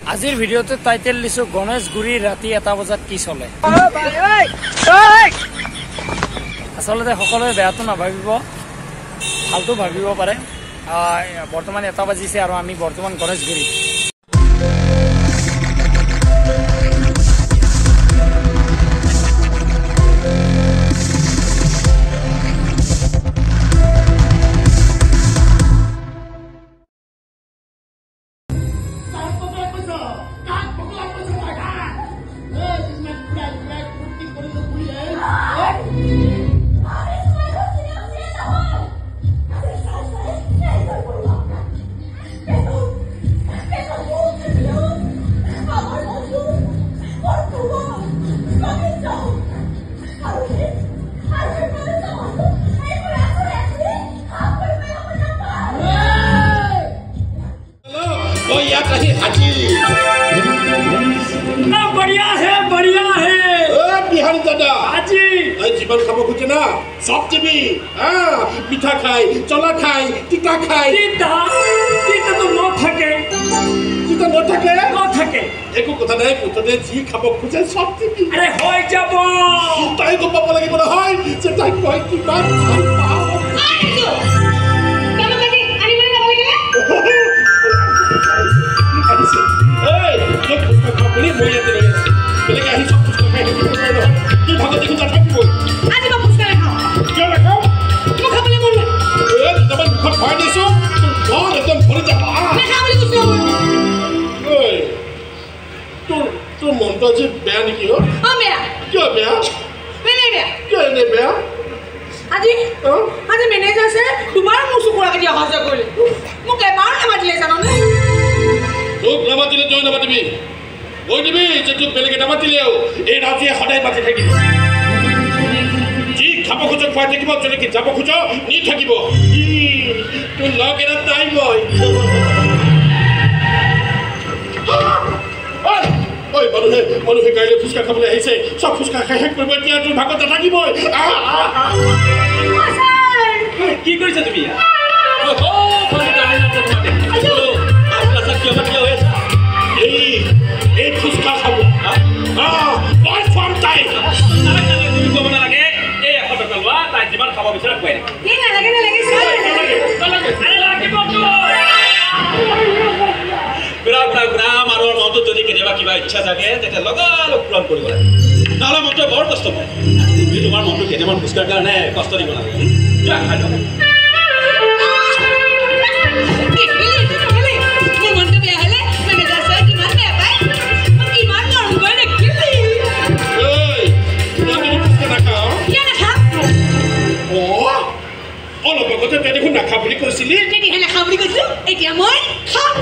আজিৰ ভিডিঅ'টো টাইটেল দিছো গণেশগুৰি ৰাতি 1 বজাত কি চলে। আচলতে সকলোৱে বেয়াটো নাভাবিব, ভালটো ভাবিব পাৰে। বৰ্তমান 1 বাজিছে আৰু আমি বৰ্তমান গণেশগুৰি। जीवन खाब खोजे ना सब जीवी मीठा खाई चला खाई तीता खाई तीता तो न থাকে तीता न থাকে একো কথা নাই মুঠতে যি খাব খোজে সব জীবি আরে হৈ যাব তাই তো পাব লাগিব না হয় যে তাই কই কিমান ভাল পাও এই লোক পুষ্পা খাবলি মই ইয়াতে লৈ আছে বেলেগে আহি সব পুষ্পা খাই থাকিব ন তুই ভাগত দেখুন যা থাকিব আজি মই পুষ্পা খাও কিয় নাখাও মই খাবলে মন নাই এই তমান মুখত ভয় দিছো তোৰ মন একদম ভৰি যাব নাখাও বুলি কৈছো এই তোৰ মনটো যে বেয়া নেকি অ বেয়া কিয় বেয়া বেয়া কিয় এনে বেয়া আজি মেনেজাৰ আছে তোমাৰ মোৰ চকুৰাকে দিয়া অহা যোৱা কৰিলে মোক এবাৰ নামাতিলে জানানে তোক নামাতিলে তই নামাতিবি কৈ দিবি যে তোক বেলেগে নামাতিলেও এই ৰাজুৱে সদায় মাতি থাকিব যি খাব খোজো খুৱাই থাকিব যদি কি যাব খোজো নি থাকিব তোৰ লগ এৰা তাই মই ঐ মানুহে কাইলৈ ফুচকা খাবলৈ আহিছে চব ফুচকা খাই শেষ কৰিব এতিয়া তোৰ ভাগত নাথাকিবই কি কৰিছা তুমি এই ফুচকা খাব মই ফৰ্ম তাই তুমি ক'ব নালাগে এই 100 টকা লোৱা তাই যিমান খাব বিচাৰে খুৱাই কি নালাগে গ্ৰাম আৰু মনটো যদি কেতিয়াবা কিবা ইচ্ছা জাগে তেতিয়া লগালগ পূৰণ কৰিব লাগে নহ'লে মনটো বৰ কষ্ট পায় তুমি তোমাৰ মনটো কেতিয়াবা ফুচকাৰ কাৰণে কষ্ট দিব লাগে যোৱা খাই লওঁ অলপ আগতে তই দেখোন নাখা বুলি কৈছিলি নাখা বুলি কৈছিলো এতিয়া মই খাম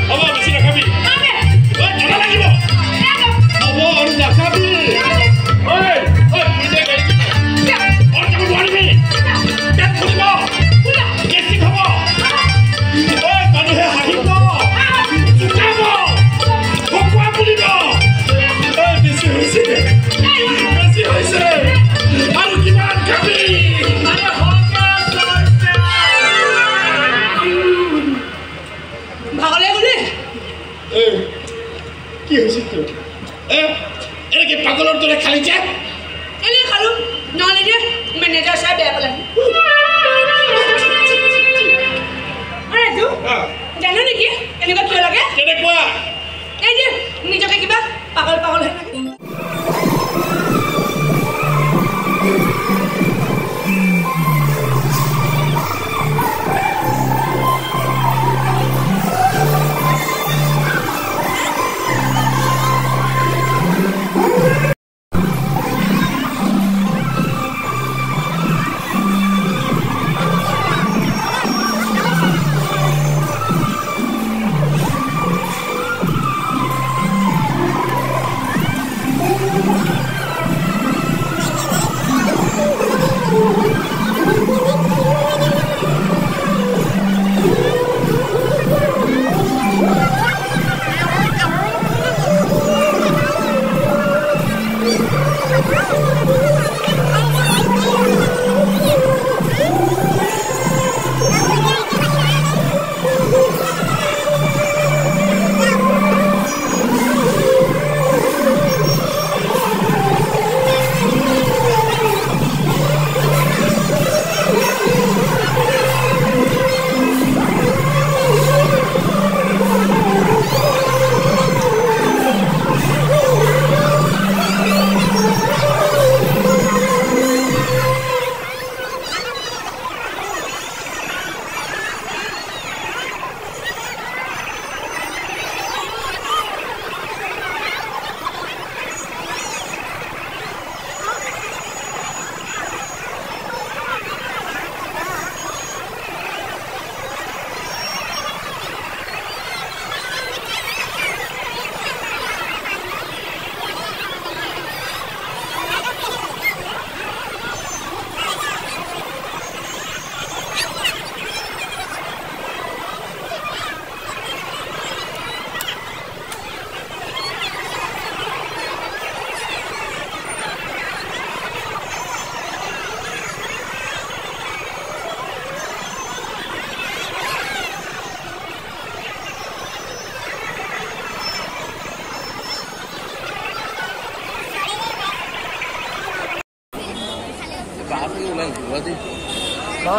হ'ব বেছি নাখাবি লাগিব হ'ব আৰু নাখাবি মানুহে হাঁহিব জোকাব ভকুৱা বুলিব বেছি হৈছে আৰু কিমান খাবি ভাগলে গলি কি হৈছে তোৰ এনেকে পাগলৰ দৰে খালি যা এনে খালো নহ'লে যে মেনেজাৰ চাই বেয়া পালে জানো নেকি এনেকুৱা কিয় লাগে কেনেকুৱা এই যে নিজকে কিবা পাগল হৈ থাকে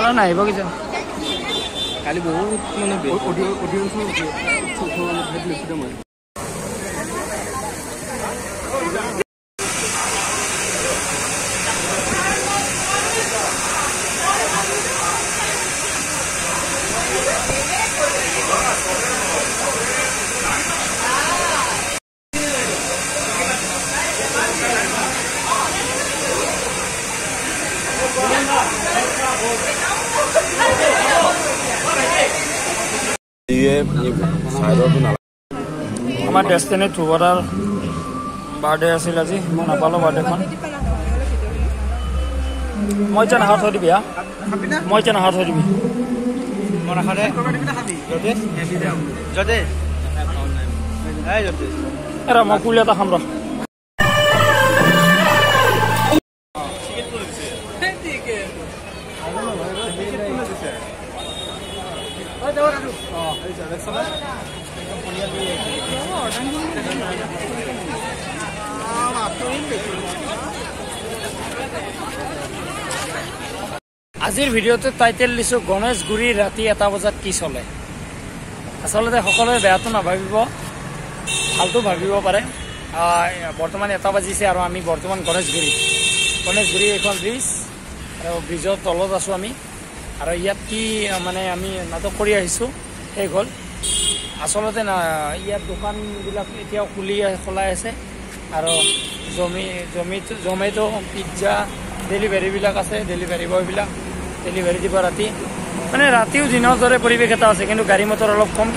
কাৰণে আহিব কিজান কালি বহুত মানে আমাৰ ডেষ্টিনি ধ্ৰুৱদাৰ বাৰ্থডে আছিল আজি মই নাপালোঁ বাৰ্থডেখন মই এতিয়া নাহা থৈ দিবি মই এতিয়া নাহা থৈ দিবি এৰা মই কুলি এটা খাম ৰ আজিৰ ভিডিঅ'টোত টাইটেল দিছোঁ গণেশগুৰি ৰাতি 1 বজাত কি চলে আচলতে সকলোৱে বেয়াটো নাভাবিব ভালটো ভাবিব পাৰে বৰ্তমান 1 বাজিছে আৰু আমি বৰ্তমান গণেশগুৰি এখন ব্ৰিজ আৰু ব্ৰিজৰ তলত আছোঁ আমি আৰু ইয়াত কি মানে আমি নাটক কৰি আহিছোঁ শেষ হ'ল আচলতে ইয়াত দোকানবিলাক এতিয়াও খোলাই আছে আৰু জমেট' পিজ্জা ডেলিভাৰীবিলাক আছে ডেলিভাৰী বয়বিলাক ডেলিভাৰী দিব ৰাতি মানে ৰাতিও দিনৰ দৰে পৰিৱেশ এটা আছে কিন্তু গাড়ী মটৰ অলপ কম